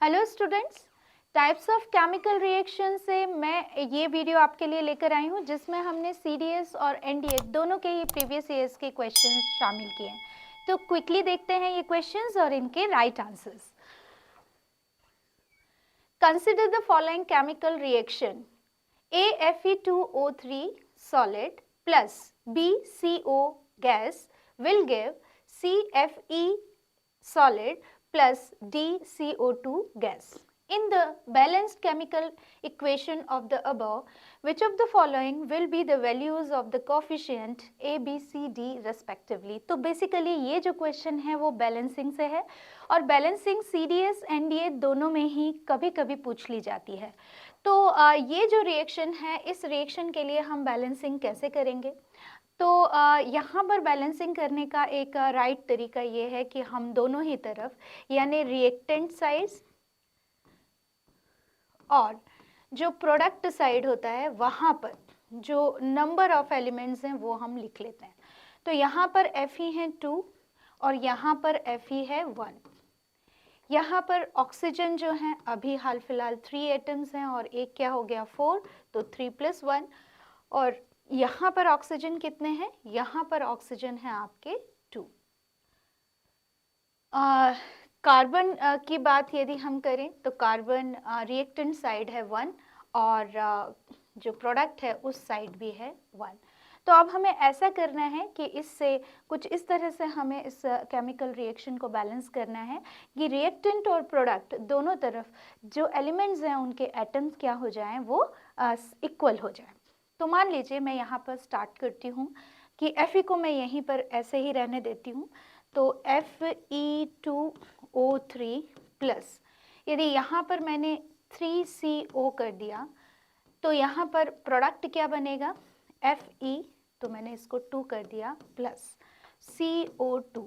Hello students, types of chemical reaction से मैं ये वीडियो आपके लिए लेकर आई हूँ जिसमें हमने सीडीएस और एनडीए दोनों के ही प्रीवियस ईयर्स के क्वेश्चंस शामिल किए हैं। तो क्विकली देखते हैं ये क्वेश्चंस और इनके right answers. Consider the following chemical reaction AFE2O3 solid plus BCO gas will give CFE solid plus DCO2 gas. In the balanced chemical equation of the above, which of the following will be the values of the coefficient A, B, C, D respectively? तो basically ये जो question है वो balancing से है और balancing CDS, NDA दोनों में ही कभी कभी पूछ ली जाती है। तो ये जो रिएक्शन है, इस रिएक्शन के लिए हम बैलेंसिंग कैसे करेंगे? तो यहाँ पर बैलेंसिंग करने का एक राइट तरीका ये है कि हम दोनों ही तरफ यानी रिएक्टेंट साइड्स और जो प्रोडक्ट साइड होता है वहाँ पर जो नंबर ऑफ एलिमेंट्स हैं वो हम लिख लेते हैं। तो यहाँ पर Fe है 2 और यहाँ पर Fe है 1। यहाँ पर ऑक्सीजन जो है अभी हाल फिलहाल 3 एटम्स हैं और एक क्या हो गया 4, तो 3 + 1। और यहाँ पर ऑक्सीजन कितने हैं? यहाँ पर ऑक्सीजन है आपके 2। कार्बन की बात यदि हम करें तो कार्बन रिएक्टेंट साइड है 1 और जो प्रोडक्ट है उस साइड भी है 1। तो अब हमें ऐसा करना है कि इससे कुछ इस तरह से हमें इस केमिकल रिएक्शन को बैलेंस करना है कि रिएक्टेंट और प्रोडक्ट दोनों तरफ जो एलिमेंट्स हैं उनके एटम्स क्या हो जाएं, वो इक्वल हो जाएं। तो मान लीजिए मैं यहाँ पर स्टार्ट करती हूँ कि Fe को मैं यहीं पर ऐसे ही रहने देती हूँ। तो Fe2O3 प्लस, यदि यहाँ पर मैंने 3CO कर दिया तो यहाँ पर प्रोडक्ट क्या बनेगा Fe, तो मैंने इसको 2 कर दिया प्लस CO2,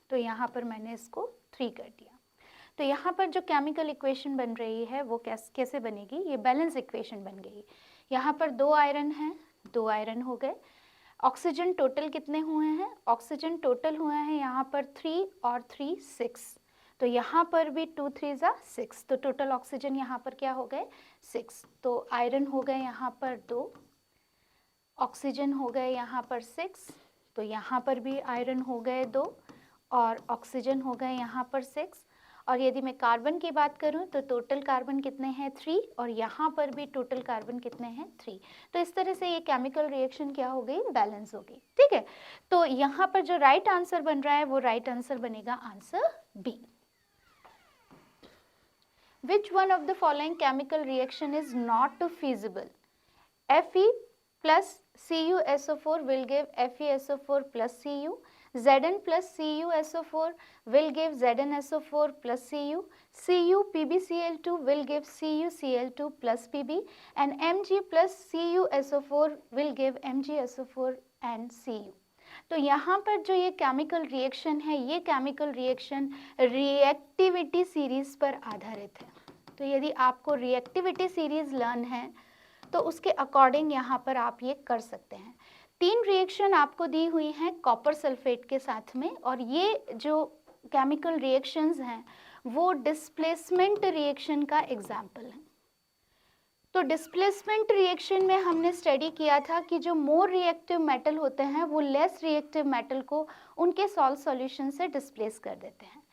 तो यहाँ पर मैंने इसको 3 कर दिया। तो यहाँ पर जो केमिकल इक्वेशन बन रही है वो कैसे बनेगी? ये बैलेंस इक्वेशन बन गई। यहाँ पर 2 आयरन हैं, 2 आयरन हो गए। ऑक्सीजन टोटल कितने हुए हैं? ऑक्सीजन टोटल हुए हैं यहाँ पर 3 और 3 6, तो यहाँ पर भी 2 3 = 6, तो टोटल ऑक्सीजन यहाँ पर क्या हो गए 6। तो आयरन हो गए यहाँ पर 2, ऑक्सीजन हो गए यहाँ पर 6, तो यहाँ पर भी आयरन हो गए 2 और ऑक्सीजन हो गए यहाँ पर 6। और यदि मैं कार्बन की बात करूं तो टोटल कार्बन कितने हैं 3 और यहाँ पर भी टोटल कार्बन कितने हैं 3। तो इस तरह से ये केमिकल रिएक्शन क्या हो गई? बैलेंस हो गई। ठीक है, तो यहाँ पर जो राइट आंसर बन रहा है वो राइट आंसर बनेगा answer B. Which one of the following chemical reaction is not feasible? Fe plus CuSO4 will give FeSO4 plus Cu. Zn plus CuSO4 will give ZnSO4 plus Cu. Cu PbCl2 will give CuCl2 plus Pb. And Mg plus CuSO4 will give MgSO4 and Cu. तो यहाँ पर जो ये chemical reaction है, ये chemical reaction reactivity series पर आधारित है। तो यदि आपको रिएक्टिविटी सीरीज लर्न है तो उसके अकॉर्डिंग यहाँ पर आप ये कर सकते हैं। 3 रिएक्शन आपको दी हुई हैं कॉपर सल्फेट के साथ में, और ये जो केमिकल रिएक्शंस हैं वो डिस्प्लेसमेंट रिएक्शन का एग्जाम्पल है। तो डिस्प्लेसमेंट रिएक्शन में हमने स्टडी किया था कि जो मोर रिएक्टिव मेटल होते हैं वो लेस रिएक्टिव मेटल को उनके सॉल्ट सॉल्यूशन से डिस्प्लेस कर देते हैं।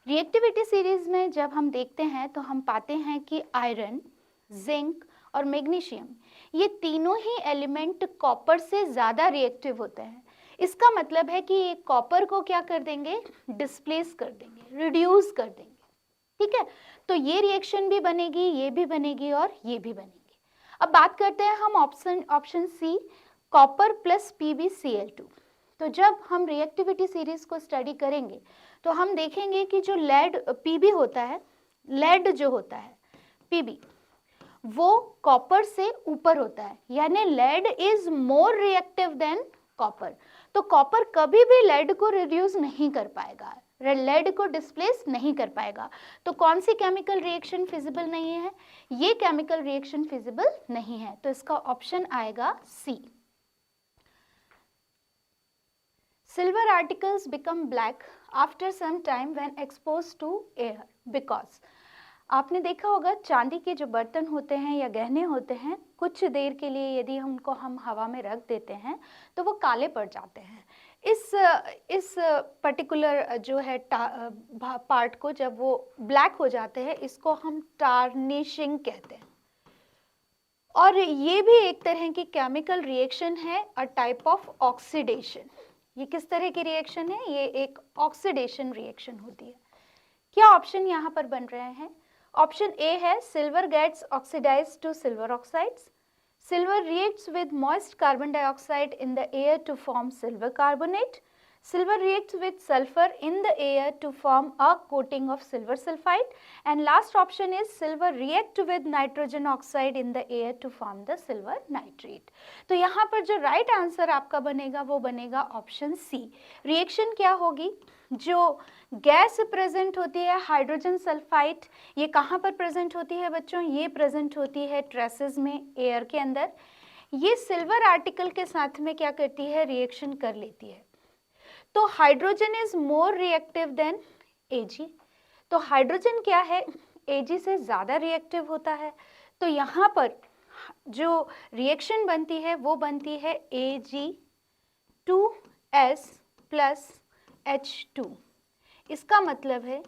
रिएक्टिविटी सीरीज में जब हम देखते हैं तो हम पाते हैं कि आयरन, जिंक और मैग्नीशियम ये तीनों ही एलिमेंट कॉपर से ज़्यादा रिएक्टिव होते हैं। इसका मतलब है कि ये कॉपर को क्या कर देंगे? डिस्प्लेस कर देंगे, रिड्यूस कर देंगे। ठीक है, तो ये रिएक्शन भी बनेगी, ये भी बनेगी और ये भी बनेगी। अब बात करते हैं हम option C, copper plus PbCl2। तो जब हम रिएक्टिविटी सीरीज को स्टडी करेंगे तो हम देखेंगे कि जो लेड Pb होता है, लेड जो होता है Pb, वो कॉपर से ऊपर होता है, यानी lead is more reactive than copper. तो कॉपर कभी भी लेड को रिड्यूस नहीं कर पाएगा, लेड को डिस्प्लेस नहीं कर पाएगा। तो कौन सी केमिकल रिएक्शन फिजिबल नहीं है? ये केमिकल रिएक्शन फिजिबल नहीं है, तो इसका ऑप्शन आएगा सी। Silver articles become black after some time when exposed to air because आपने देखा होगा चांदी के जो बर्तन होते हैं या गहने होते हैं, कुछ देर के लिए यदि उनको हम हवा में रख देते हैं तो वो काले पड़ जाते हैं। इस पर्टिकुलर जो है पार्ट को जब वो ब्लैक हो जाते हैं, इसको हम टार्निशिंग कहते हैं। और ये भी एक तरह की केमिकल रिएक्शन है, अ टाइप ऑफ ऑक्सीडेशन। ये किस तरह की रिएक्शन है? ये एक ऑक्सीडेशन रिएक्शन होती है। क्या ऑप्शन यहाँ पर बन रहे हैं? ऑप्शन ए है silver gets oxidise to silver oxides, silver reacts with moist carbon dioxide in the air to form silver carbonate, silver reacts with sulfur in the air to form a coating of silver sulfide, and last option is silver react with nitrogen oxide in the air to form the silver nitrate. तो यहाँ पर जो right answer आपका बनेगा वो बनेगा option C. Reaction क्या होगी? जो गैस प्रेजेंट होती है हाइड्रोजन सल्फाइड, ये कहाँ पर प्रेजेंट होती है बच्चों? ये प्रेजेंट होती है ट्रेसेस में, एयर के अंदर। ये सिल्वर आर्टिकल के साथ में क्या करती है? रिएक्शन कर लेती है। तो hydrogen is more reactive then Ag। तो हाइड्रोजन क्या है? Ag से ज़्यादा रिएक्टिव होता है। तो यहाँ पर जो रिएक्शन बनती है वो बनती है Ag2S प्लस H2। इसका मतलब है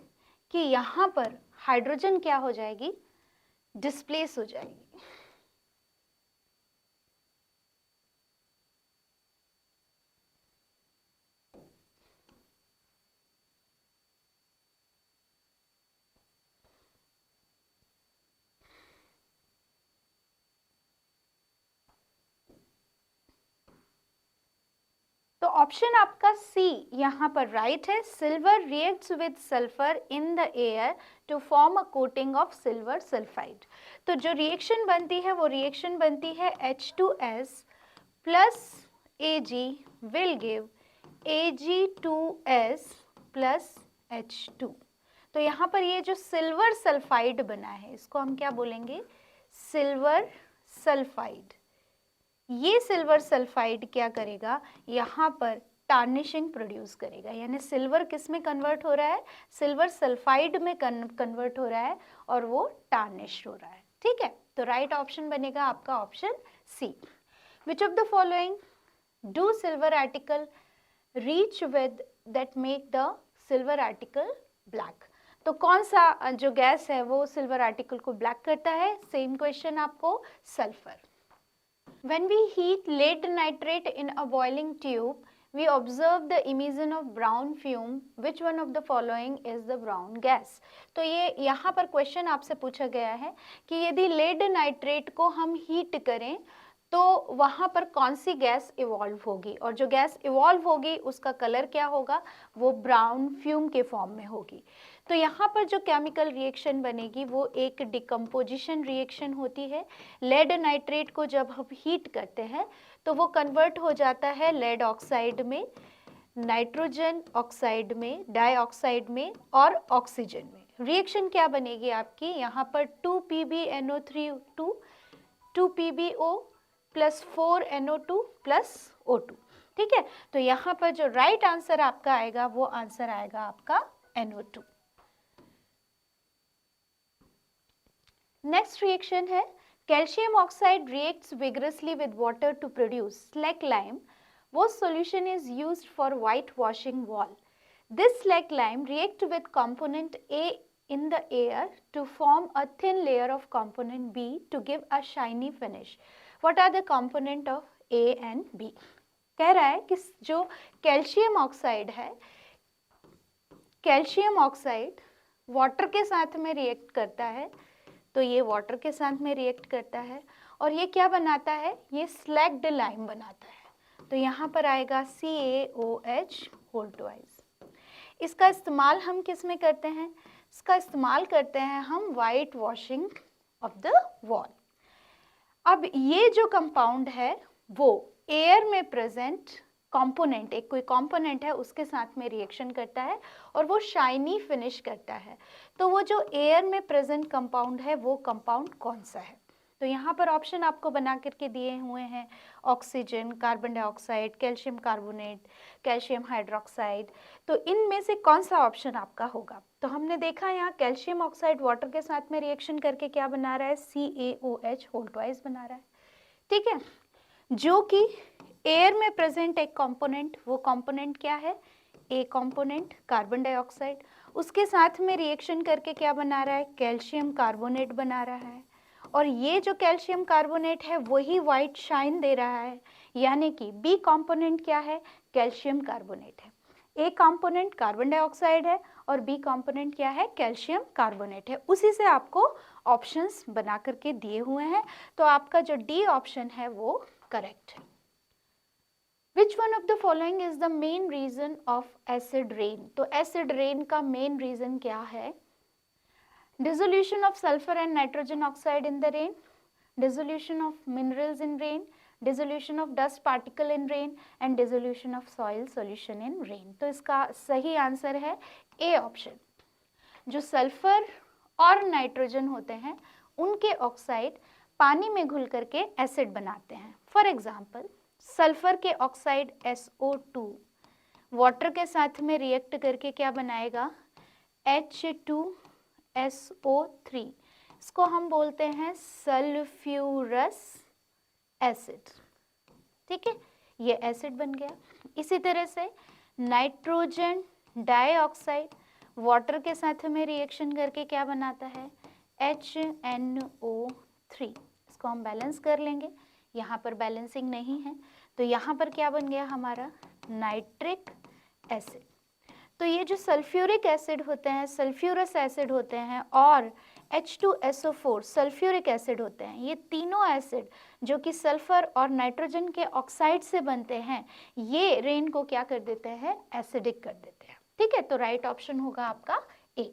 कि यहाँ पर हाइड्रोजन क्या हो जाएगी? डिस्प्लेस हो जाएगी। तो ऑप्शन आपका सी यहाँ पर राइट है। Silver reacts with sulphur in the air to form a coating of silver sulphide. तो जो रिएक्शन बनती है वो रिएक्शन बनती है H2S plus Ag will give Ag2S plus H2। तो यहाँ पर ये जो सिल्वर सल्फाइड बना है इसको हम क्या बोलेंगे? Silver sulphide. ये सिल्वर सल्फाइड क्या करेगा? यहाँ पर टार्निशिंग प्रोड्यूस करेगा, यानी सिल्वर किस में कन्वर्ट हो रहा है? सिल्वर सल्फाइड में कन्वर्ट हो रहा है और वो टार्निश हो रहा है। ठीक है, तो राइट ऑप्शन बनेगा आपका option C. Which of the following do silver article reach with that make the silver article black? तो कौन सा जो गैस है वो सिल्वर आर्टिकल को ब्लैक करता है? सेम क्वेश्चन आपको, sulphur. When we heat lead nitrate in a boiling tube, we observe the emission of brown fume. Which one of the following is the brown gas? तो ये यहाँ पर question आपसे पूछा गया है कि यदि लेड नाइट्रेट को हम हीट करें तो वहाँ पर कौन सी गैस इवॉल्व होगी, और जो गैस इवॉल्व होगी उसका कलर क्या होगा? वो ब्राउन फ्यूम के फॉर्म में होगी। तो यहाँ पर जो केमिकल रिएक्शन बनेगी वो एक डिकम्पोजिशन रिएक्शन होती है। लेड नाइट्रेट को जब हम हीट करते हैं तो वो कन्वर्ट हो जाता है लेड ऑक्साइड में, नाइट्रोजन ऑक्साइड में, डाइऑक्साइड में और ऑक्सीजन में। रिएक्शन क्या बनेगी आपकी? यहाँ पर 2PbNO3 2PbO plus 4NO2 plus O2। ठीक है, तो यहाँ पर जो राइट आंसर आपका आएगा वो आंसर आएगा आपका NO2। नेक्स्ट रिएक्शन है calcium oxide reacts vigorously with water to produce slaked lime. वो solution is used for white washing wall. This slaked lime react with component A in the air to form a thin layer of component B to give a shiny finish. What are the component of A and B? कह रहा है कि जो calcium oxide है, calcium oxide water के साथ में react करता है। तो ये वाटर के साथ में रिएक्ट करता है और ये क्या बनाता है? ये स्लैक्ड लाइम बनाता है। तो यहाँ पर आएगा CaOH होल ट्वाइस। इसका इस्तेमाल हम किस में करते हैं? इसका इस्तेमाल करते हैं हम white washing of the wall. अब ये जो कंपाउंड है वो एयर में प्रेजेंट कंपोनेंट, एक कोई कंपोनेंट है उसके साथ में रिएक्शन करता है और वो शाइनी फिनिश करता है। तो वो जो एयर में प्रेजेंट कंपाउंड है वो कंपाउंड कौन सा है? तो यहाँ पर ऑप्शन आपको बना करके दिए हुए हैं, oxygen, carbon dioxide, calcium carbonate, calcium hydroxide. तो इनमें से कौन सा ऑप्शन आपका होगा? तो हमने देखा यहाँ कैल्शियम ऑक्साइड वाटर के साथ में रिएक्शन करके क्या बना रहा है, CaOH होल ट्वाइस बना रहा है, ठीक है, जो कि एयर में प्रेजेंट एक कंपोनेंट, वो कंपोनेंट क्या है, ए कंपोनेंट कार्बन डाइऑक्साइड, उसके साथ में रिएक्शन करके क्या बना रहा है, कैल्शियम कार्बोनेट बना रहा है, और ये जो कैल्शियम कार्बोनेट है वही वाइट शाइन दे रहा है, यानी कि बी कंपोनेंट क्या है, कैल्शियम कार्बोनेट है। ए कंपोनेंट कार्बन डाइऑक्साइड है और बी कंपोनेंट क्या है, कैल्शियम कार्बोनेट है। उसी से आपको ऑप्शंस बना करके दिए हुए हैं, तो आपका जो डी ऑप्शन है वो करेक्ट है। Which one of the following is the main reason of acid rain? तो acid rain का main reason क्या है? Dissolution of sulfur and nitrogen oxide in the rain, dissolution of minerals in rain, dissolution of dust particle in rain and dissolution of soil solution in rain. तो इसका सही answer है A option. जो sulphur और nitrogen होते हैं उनके oxide पानी में घुल करके एसिड बनाते हैं। फॉर एग्जाम्पल सल्फर के ऑक्साइड SO2 वाटर के साथ में रिएक्ट करके क्या बनाएगा, H2SO3, इसको हम बोलते हैं सल्फ्यूरस एसिड, ठीक है, ये एसिड बन गया। इसी तरह से नाइट्रोजन डाइऑक्साइड वाटर के साथ में रिएक्शन करके क्या बनाता है, HNO3, इसको हम बैलेंस कर लेंगे, यहाँ पर बैलेंसिंग नहीं है, तो यहाँ पर क्या बन गया हमारा, नाइट्रिक एसिड। तो ये जो सल्फ्यूरिक एसिड होते हैं, सल्फ्यूरस एसिड होते हैं और H2SO4 सल्फ्यूरिक एसिड होते हैं, ये तीनों एसिड जो कि सल्फर और नाइट्रोजन के ऑक्साइड से बनते हैं, ये रेन को क्या कर देते हैं, एसिडिक कर देते हैं, ठीक है। तो राइट ऑप्शन होगा आपका A.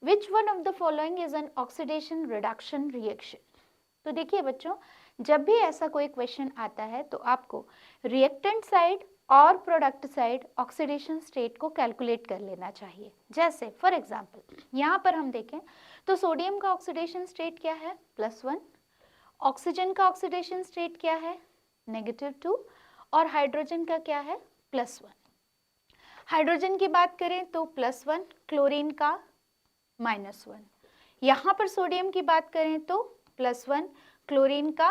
Which one of the following is an oxidation reduction reaction? तो देखिए बच्चों, जब भी ऐसा कोई क्वेश्चन आता है तो आपको रिएक्टेंट साइड और प्रोडक्ट साइड ऑक्सीडेशन स्टेट को कैलकुलेट कर लेना चाहिए। जैसे फॉर एग्जांपल यहाँ पर हम देखें तो सोडियम का ऑक्सीडेशन स्टेट क्या है, +1, ऑक्सीजन का ऑक्सीडेशन स्टेट क्या है, -2, और हाइड्रोजन का क्या है, +1। हाइड्रोजन की बात करें तो +1, क्लोरीन का -1। यहाँ पर सोडियम की बात करें तो +1, क्लोरीन का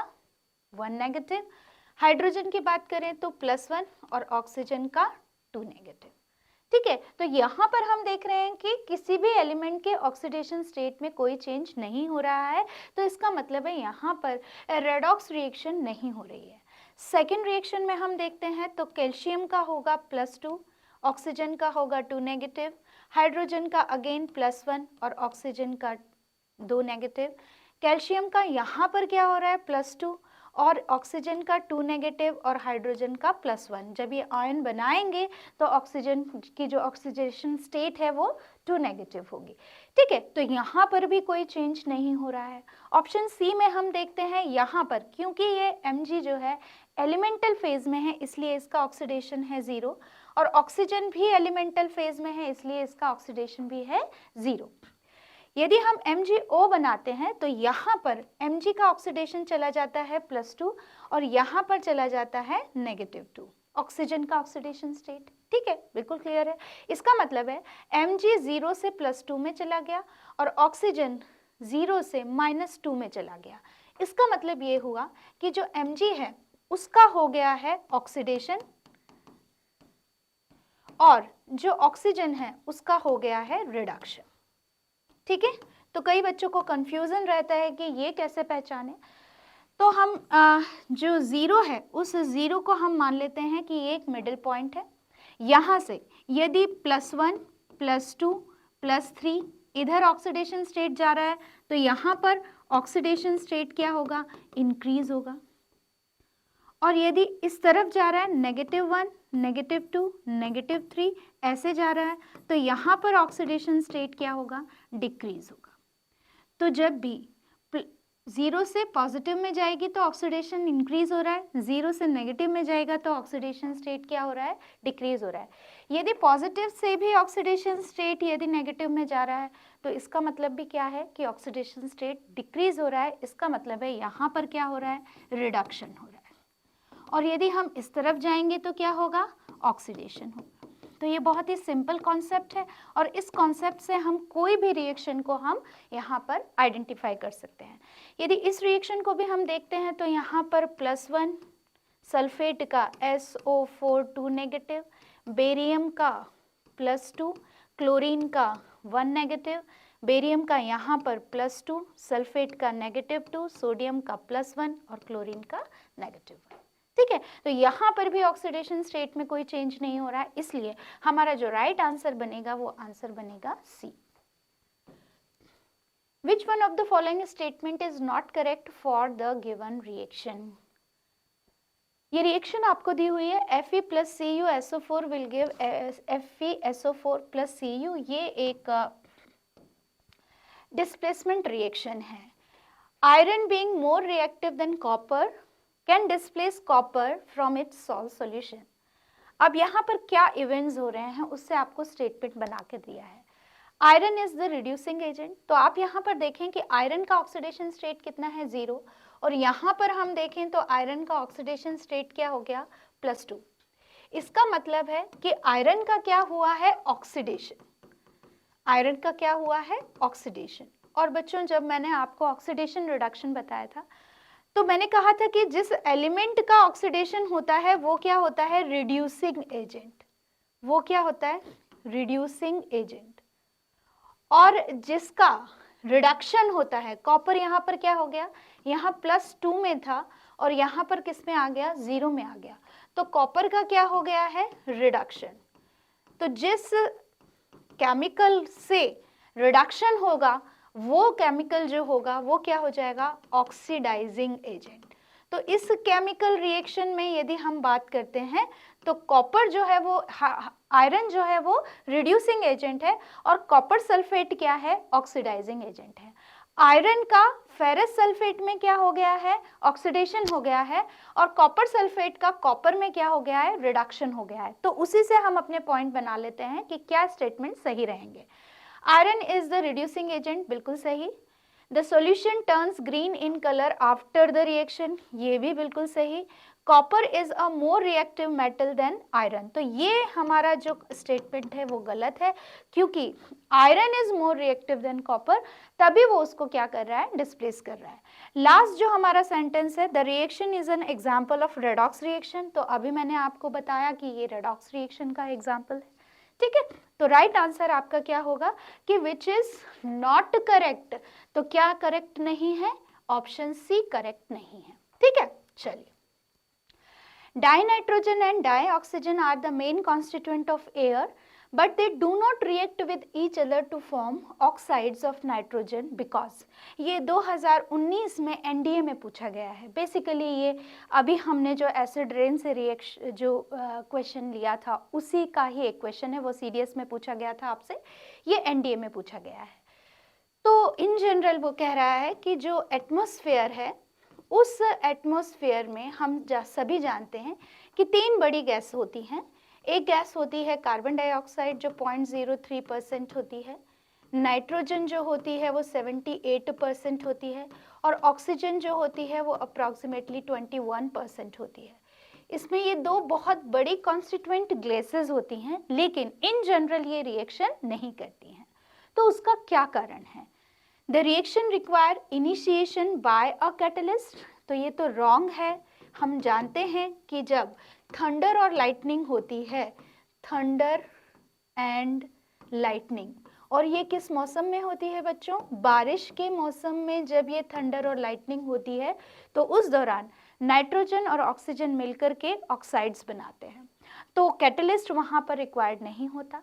1 नेगेटिव, हाइड्रोजन की बात करें तो +1 और ऑक्सीजन का 2 नेगेटिव, ठीक है। तो यहाँ पर हम देख रहे हैं कि किसी भी एलिमेंट के ऑक्सीडेशन स्टेट में कोई चेंज नहीं हो रहा है, तो इसका मतलब है यहाँ पर रेडॉक्स रिएक्शन नहीं हो रही है। सेकेंड रिएक्शन में हम देखते हैं तो कैल्शियम का होगा +2, ऑक्सीजन का होगा 2 नेगेटिव, हाइड्रोजन का अगेन +1 और ऑक्सीजन का 2 नेगेटिव। कैल्शियम का यहाँ पर क्या हो रहा है, +2 और ऑक्सीजन का 2 नेगेटिव और हाइड्रोजन का +1। जब ये आयन बनाएंगे तो ऑक्सीजन की जो ऑक्सीडेशन स्टेट है वो 2 नेगेटिव होगी, ठीक है। तो यहाँ पर भी कोई चेंज नहीं हो रहा है। ऑप्शन सी में हम देखते हैं, यहाँ पर क्योंकि ये Mg जो है एलिमेंटल फेज में है इसलिए इसका ऑक्सीडेशन है 0, और ऑक्सीजन भी एलिमेंटल फेज में है इसलिए इसका ऑक्सीडेशन भी है 0। यदि हम MgO बनाते हैं तो यहाँ पर Mg का ऑक्सीडेशन चला जाता है +2 और यहाँ पर चला जाता है -2, ऑक्सीजन का ऑक्सीडेशन स्टेट, ठीक है, बिल्कुल क्लियर है। इसका मतलब है Mg 0 से +2 में चला गया और ऑक्सीजन 0 से -2 में चला गया। इसका मतलब ये हुआ कि जो Mg है उसका हो गया है ऑक्सीडेशन और जो ऑक्सीजन है उसका हो गया है रिडक्शन, ठीक है। तो कई बच्चों को कंफ्यूजन रहता है कि ये कैसे पहचाने, तो हम जो 0 है उस 0 को हम मान लेते हैं कि ये एक मिडिल पॉइंट है। यहाँ से यदि +1, +2, +3 इधर ऑक्सीडेशन स्टेट जा रहा है तो यहाँ पर ऑक्सीडेशन स्टेट क्या होगा, इंक्रीज होगा, और यदि इस तरफ जा रहा है -1, -2, -3 ऐसे जा रहा है तो यहाँ पर ऑक्सीडेशन स्टेट क्या होगा, डिक्रीज होगा। तो जब भी 0 से पॉजिटिव में जाएगी तो ऑक्सीडेशन इंक्रीज हो रहा है, 0 से नेगेटिव में जाएगा तो ऑक्सीडेशन स्टेट क्या हो रहा है, डिक्रीज हो रहा है। यदि पॉजिटिव से भी ऑक्सीडेशन स्टेट यदि नेगेटिव में जा रहा है तो इसका मतलब भी क्या है कि ऑक्सीडेशन स्टेट डिक्रीज हो रहा है, इसका मतलब है यहाँ पर क्या हो रहा है, रिडक्शन हो रहा है। और यदि हम इस तरफ जाएंगे तो क्या होगा, ऑक्सीडेशन होगा। तो ये बहुत ही सिंपल कॉन्सेप्ट है और इस कॉन्सेप्ट से हम कोई भी रिएक्शन को हम यहाँ पर आइडेंटिफाई कर सकते हैं। यदि इस रिएक्शन को भी हम देखते हैं तो यहाँ पर +1 सल्फेट का SO4 2 नेगेटिव, बेरियम का +2, क्लोरीन का 1 नेगेटिव, बेरियम का यहाँ पर +2, सल्फेट का -2, सोडियम का +1 और क्लोरीन का -1। ठीक है, तो यहाँ पर भी ऑक्सीडेशन स्टेट में कोई चेंज नहीं हो रहा है, इसलिए हमारा जो राइट आंसर बनेगा वो आंसर बनेगा सी। Which one of the following statement is not correct for the given reaction? ये रिएक्शन आपको दी हुई है Fe plus CuSO4 will give FeSO4 plus Cu। ये एक डिस्प्लेसमेंट रिएक्शन है। Iron being more reactive than copper can displace copper from its salt solution. अब यहाँ पर क्या इवेंट्स हो रहे हैं उससे आपको स्टेटमेंट बना के दिया है। Iron is the reducing agent, तो आप यहाँ पर देखें कि आयरन का ऑक्सीडेशन स्टेट कितना है 0, और यहाँ पर हम देखें तो आयरन का ऑक्सीडेशन स्टेट क्या हो गया +2। इसका मतलब है कि आयरन का क्या हुआ है ऑक्सीडेशन, आयरन का क्या हुआ है ऑक्सीडेशन। और बच्चों जब मैंने आपको ऑक्सीडेशन रिडक्शन बताया था तो मैंने कहा था कि जिस एलिमेंट का ऑक्सीडेशन होता है वो क्या होता है रिड्यूसिंग एजेंट, वो क्या होता है रिड्यूसिंग एजेंट, और जिसका रिडक्शन होता है, कॉपर यहाँ पर क्या हो गया, यहाँ +2 में था और यहाँ पर किस में आ गया 0 में आ गया, तो कॉपर का क्या हो गया है रिडक्शन। तो जिस केमिकल से रिडक्शन होगा वो केमिकल जो होगा वो क्या हो जाएगा ऑक्सीडाइजिंग एजेंट। तो इस केमिकल रिएक्शन में यदि हम बात करते हैं तो कॉपर जो है वो आयरन जो है वो रिड्यूसिंग एजेंट है और कॉपर सल्फेट क्या है ऑक्सीडाइजिंग एजेंट है। आयरन का फेरस सल्फेट में क्या हो गया है ऑक्सीडेशन हो गया है और कॉपर सल्फेट का कॉपर में क्या हो गया है रिडक्शन हो गया है। तो उसी से हम अपने पॉइंट बना लेते हैं कि क्या स्टेटमेंट सही रहेंगे। Iron is the reducing agent, बिल्कुल सही। The solution turns green in colour after the reaction, ये भी बिल्कुल सही। Copper is a more reactive metal than iron, तो ये हमारा जो स्टेटमेंट है वो गलत है, क्योंकि iron is more reactive than copper, तभी वो उसको क्या कर रहा है डिस्प्लेस कर रहा है। लास्ट जो हमारा सेंटेंस है the reaction is an example of redox reaction, तो अभी मैंने आपको बताया कि ये रेडॉक्स रिएक्शन का एग्जाम्पल है। ठीक है, तो राइट आंसर आपका क्या होगा कि विच इज नॉट करेक्ट, तो क्या करेक्ट नहीं है ऑप्शन सी करेक्ट नहीं है। ठीक है, चलिए। Dinitrogen and dioxygen are the main constituent of air, but they do not react with each other to form oxides of nitrogen because ये 2019 में NDA में पूछा गया है। बेसिकली ये अभी हमने जो एसिड रेन से रिएक्शन जो क्वेश्चन लिया था उसी का ही एक क्वेश्चन है, वो CDS में पूछा गया था आपसे, ये NDA में पूछा गया है। तो इन जनरल वो कह रहा है कि जो एटमॉस्फेयर है उस एटमॉस्फेयर में हम सभी जानते हैं कि 3 बड़ी गैस होती हैं। एक गैस होती है कार्बन डाइऑक्साइड जो 0.03% होती है, नाइट्रोजन जो होती है वो 78% होती है और ऑक्सीजन जो होती है वो अप्रॉक्सीमेटली 21% होती है। इसमें ये 2 बहुत बड़ी कॉन्स्टिट्यूएंट गैसेस होती हैं, लेकिन इन जनरल ये रिएक्शन नहीं करती हैं। तो उसका क्या कारण है? The reaction require initiation by a catalyst, तो ये तो रॉन्ग है। हम जानते हैं कि जब थंडर और लाइटनिंग होती है, थंडर एंड लाइटनिंग, और ये किस मौसम में होती है बच्चों? बारिश के मौसम में जब ये थंडर और लाइटनिंग होती है तो उस दौरान नाइट्रोजन और ऑक्सीजन मिलकर के ऑक्साइड्स बनाते हैं, तो कैटलिस्ट वहाँ पर रिक्वायर्ड नहीं होता।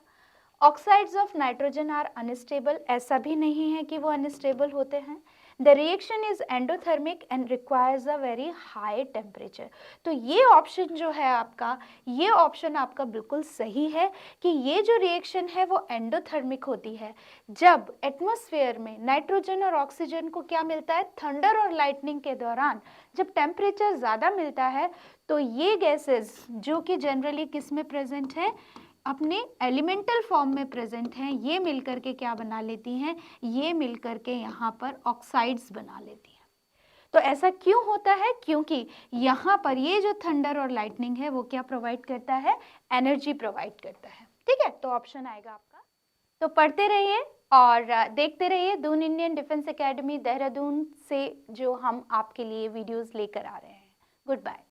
Oxides of nitrogen are unstable, ऐसा भी नहीं है कि वो अनस्टेबल होते हैं। The reaction is endothermic and requires a very high temperature, तो ये ऑप्शन जो है आपका, ये ऑप्शन आपका बिल्कुल सही है कि ये जो रिएक्शन है वो एंडोथर्मिक होती है। जब एटमॉस्फेयर में नाइट्रोजन और ऑक्सीजन को क्या मिलता है थंडर और लाइटनिंग के दौरान, जब टेम्परेचर ज़्यादा मिलता है तो ये गैसेस जो कि जनरली किस में प्रेजेंट है, अपने एलिमेंटल फॉर्म में प्रेजेंट हैं, ये मिलकर के क्या बना लेती हैं, ये मिलकर के यहाँ पर ऑक्साइड्स बना लेती हैं। तो ऐसा क्यों होता है? क्योंकि यहाँ पर ये जो थंडर और लाइटनिंग है वो क्या प्रोवाइड करता है, एनर्जी प्रोवाइड करता है। ठीक है, तो ऑप्शन आएगा आपका। तो पढ़ते रहिए और देखते रहिए Doon Indian defence academy Dehradun से जो हम आपके लिए वीडियोस लेकर आ रहे हैं। Good bye.